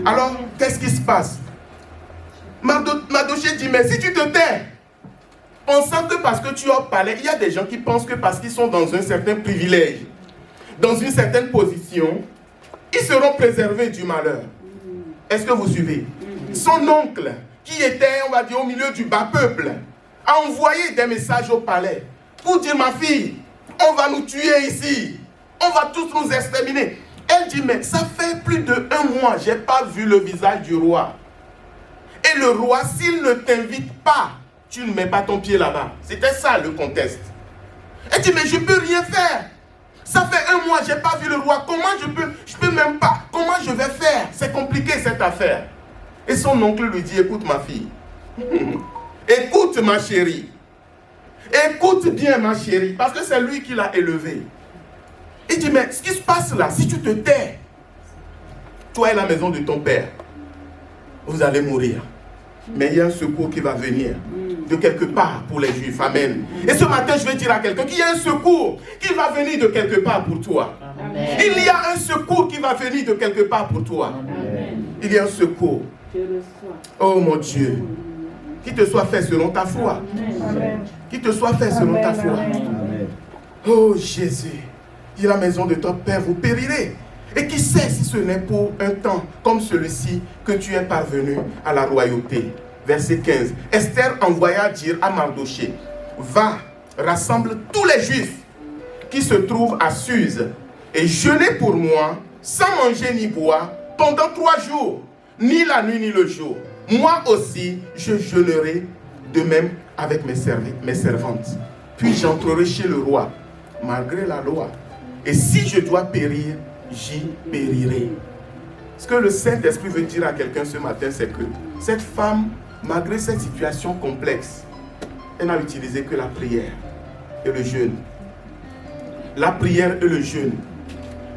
Alors, qu'est-ce qui se passe? Mardochée dit, mais si tu te tais, pensant que parce que tu es au palais, il y a des gens qui pensent que parce qu'ils sont dans un certain privilège, dans une certaine position, ils seront préservés du malheur. Est-ce que vous suivez? Son oncle, qui était, on va dire, au milieu du bas peuple, a envoyé des messages au palais pour dire, ma fille, on va nous tuer ici, on va tous nous exterminer. Elle dit, mais ça fait plus de 1 mois, je n'ai pas vu le visage du roi. Et le roi, s'il ne t'invite pas, tu ne mets pas ton pied là-bas. C'était ça le contexte. Elle dit, mais je ne peux rien faire. Ça fait 1 mois, je n'ai pas vu le roi. Comment je peux même pas. Comment je vais faire? C'est compliqué cette affaire. Et son oncle lui dit, écoute ma fille. Écoute ma chérie. Écoute bien ma chérie. Parce que c'est lui qui l'a élevée. Il dit, mais ce qui se passe là, si tu te tais, toi et la maison de ton père, vous allez mourir. Mais il y a un secours qui va venir de quelque part pour les Juifs. Amen. Et ce matin, je vais dire à quelqu'un qu'il y a un secours qui va venir de quelque part pour toi. Amen. Il y a un secours qui va venir de quelque part pour toi. Amen. Il y a un secours. Oh mon Dieu. Qu'il te soit fait selon ta foi. Amen. Qu'il te soit fait selon ta foi. Amen. Oh Jésus. Dit la maison de ton père, vous périrez. Et qui sait si ce n'est pour un temps comme celui-ci que tu es parvenu à la royauté. Verset 15. Esther envoya dire à Mardochée, va, rassemble tous les Juifs qui se trouvent à Suse et jeûnez pour moi, sans manger ni boire, pendant 3 jours, ni la nuit ni le jour. Moi aussi, je jeûnerai de même avec mes servantes. Puis j'entrerai chez le roi, malgré la loi. Et si je dois périr, j'y périrai. Ce que le Saint-Esprit veut dire à quelqu'un ce matin, c'est que cette femme, malgré cette situation complexe, elle n'a utilisé que la prière et le jeûne. La prière et le jeûne.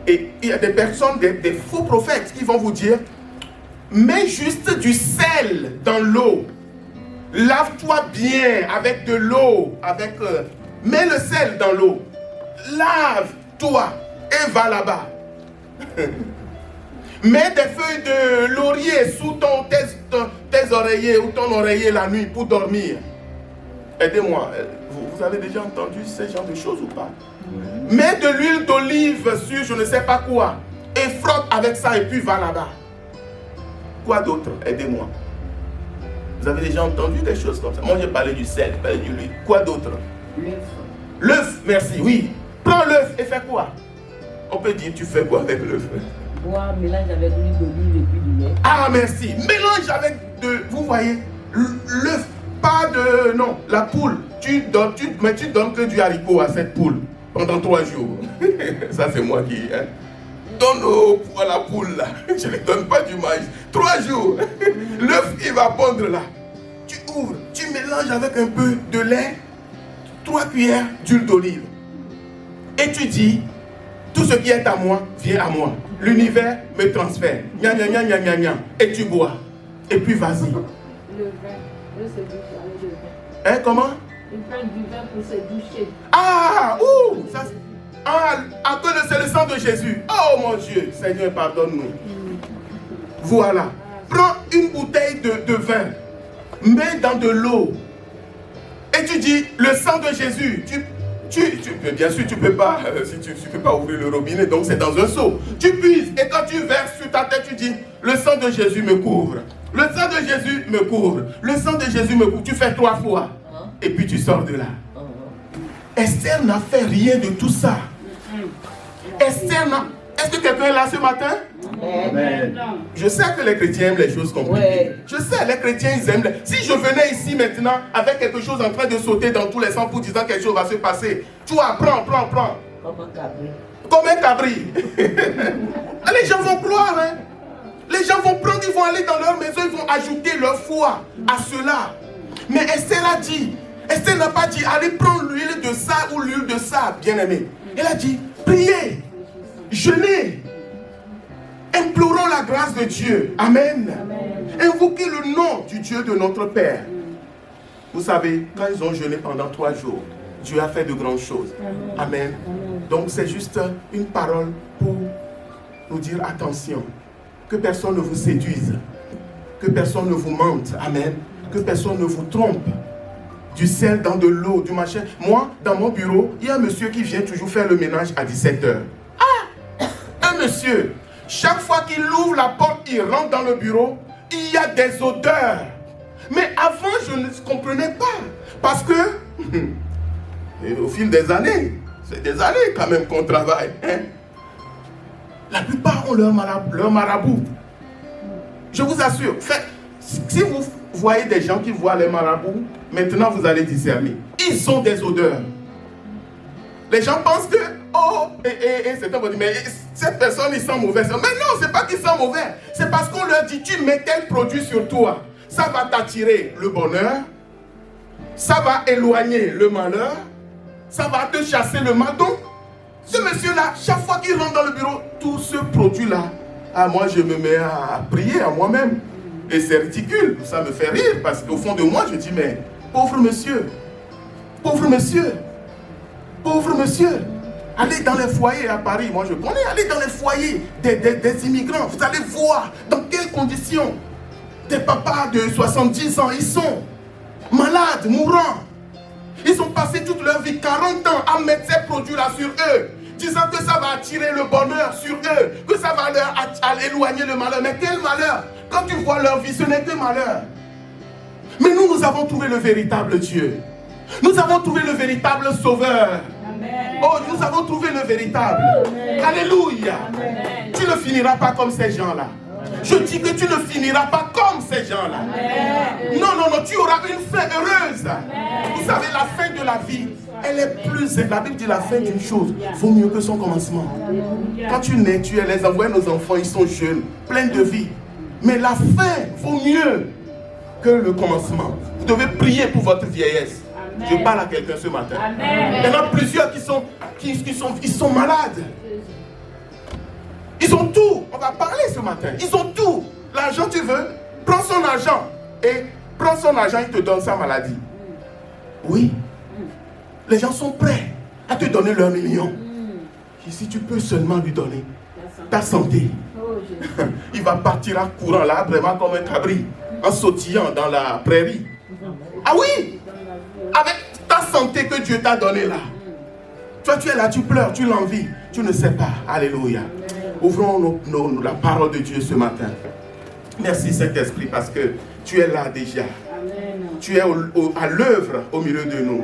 Et il y a des personnes, des faux prophètes qui vont vous dire, mets juste du sel dans l'eau. Lave-toi bien avec de l'eau. Mets le sel dans l'eau. Lave-toi et va là-bas. Mets des feuilles de laurier sous tes oreillers ou ton oreiller la nuit pour dormir. Aidez-moi, vous avez déjà entendu ce genre de choses ou pas? Mets de l'huile d'olive sur je ne sais pas quoi et frotte avec ça et puis va là-bas. Quoi d'autre? Aidez-moi. Vous avez déjà entendu des choses comme ça? Moi j'ai parlé du sel, j'ai parlé de l'huile. Quoi d'autre? L'œuf, merci, oui. Prends l'œuf et fais quoi? On peut dire, tu fais quoi avec l'œuf? Boire, mélange avec l'huile d'olive et puis du lait. Ah, merci. Mélange avec vous voyez, l'œuf, pas de, non, la poule. Mais tu donnes que du haricot à cette poule pendant 3 jours. Ça, c'est moi qui, hein. Donne à la poule, là. Je ne lui donne pas du maïs. 3 jours. L'œuf, il va pondre là. Tu ouvres, tu mélanges avec un peu de lait, 3 cuillères d'huile d'olive. Et tu dis, tout ce qui est à moi, vient à moi. L'univers me transfère. Gna, gna, gna, gna, gna, gna. Et tu bois. Et puis vas-y. Le vin. Le vin. Hein, comment? Il prend du vin pour se doucher. Ah, ouh, ça, à cause de c'est le sang de Jésus. Oh mon Dieu, Seigneur, pardonne-nous. Voilà. Prends une bouteille de vin. Mets dans de l'eau. Et tu dis, le sang de Jésus, bien sûr, tu ne peux pas, si tu peux pas ouvrir le robinet, donc c'est dans un seau. Tu puises et quand tu verses sur ta tête, tu dis, le sang de Jésus me couvre. Le sang de Jésus me couvre. Le sang de Jésus me couvre. Tu fais 3 fois. Et puis tu sors de là. Esther n'a fait rien de tout ça. Esther n'a... Est-ce que quelqu'un est là ce matin? Amen. Je sais que les chrétiens aiment les choses compliquées. Ouais. Je sais, les chrétiens, ils aiment. Si je venais ici maintenant avec quelque chose en train de sauter dans tous les sens pour disant quelque chose va se passer, tu vois, prends. Comme un cabri. Les gens vont croire, hein. Les gens vont prendre, ils vont aller dans leur maison, ils vont ajouter leur foi à cela. Mais Esther a dit, Esther n'a pas dit, allez prendre l'huile de ça ou l'huile de ça, bien-aimé. Elle a dit, priez, jeûnez. Implorons la grâce de Dieu. Amen. Amen. Invoquez le nom du Dieu de notre Père. Vous savez, quand ils ont jeûné pendant 3 jours, Dieu a fait de grandes choses. Amen. Amen. Amen. Donc c'est juste une parole pour nous dire attention. Que personne ne vous séduise. Que personne ne vous mente. Amen. Que personne ne vous trompe. Du sel dans de l'eau, du machin. Moi, dans mon bureau, il y a un monsieur qui vient toujours faire le ménage à 17h. Ah! Un monsieur, chaque fois qu'il ouvre la porte, il rentre dans le bureau, il y a des odeurs. Mais avant, je ne comprenais pas. Parce que, et au fil des années, c'est des années quand même qu'on travaille. Hein? La plupart ont leur marabout. Je vous assure, si vous voyez des gens qui voient les marabouts, maintenant vous allez discerner. Ils ont des odeurs. Les gens pensent que, oh, certains vont dire, mais cette personne, il sent mauvais. Mais non, c'est pas qu'il sent mauvais. C'est parce qu'on leur dit, tu mets tel produit sur toi. Ça va t'attirer le bonheur. Ça va éloigner le malheur. Ça va te chasser le mal. Donc, ce monsieur-là, chaque fois qu'il rentre dans le bureau, tout ce produit-là, moi je me mets à prier à moi-même. Et c'est ridicule, ça me fait rire, parce qu'au fond de moi, je dis, mais pauvre monsieur, pauvre monsieur, pauvre monsieur, allez dans les foyers à Paris, moi je connais, allez dans les foyers des immigrants, vous allez voir dans quelles conditions des papas de 70 ans, ils sont malades, mourants. Ils ont passé toute leur vie, 40 ans, à mettre ces produits-là sur eux, disant que ça va attirer le bonheur sur eux, que ça va leur éloigner le malheur. Mais quel malheur! Quand tu vois leur vie, ce n'est que malheur. Mais nous avons trouvé le véritable Dieu. Nous avons trouvé le véritable Sauveur. Amen. Oh, nous avons trouvé le véritable. Amen. Alléluia. Amen. Tu ne finiras pas comme ces gens-là. Je dis que tu ne finiras pas comme ces gens-là. Amen. Non, non, non, tu auras une fin heureuse. Amen. Vous savez, la fin de la vie, elle est plus... La Bible dit la fin d'une chose vaut mieux que son commencement. Alléluia. Quand tu nais, tu les envoies, nos enfants, ils sont jeunes, pleins de vie. Mais la fin vaut mieux que le commencement. Vous devez prier pour votre vieillesse. Amen. Je parle à quelqu'un ce matin. Amen. Il y en a plusieurs qui sont malades. Ils ont tout. On va parler ce matin. Ils ont tout. L'argent, tu veux, prends son argent. Et prends son argent, il te donne sa maladie. Oui. Les gens sont prêts à te donner leur million. Et si tu peux seulement lui donner ta santé, il va partir en courant là, vraiment comme un cabri, en sautillant dans la prairie. Ah oui! Avec ta santé que Dieu t'a donnée là. Toi, tu es là, tu pleures, tu l'envies. Tu ne sais pas. Alléluia. Ouvrons la parole de Dieu ce matin. Merci Saint-Esprit parce que tu es là déjà. Tu es à l'œuvre au milieu de nous.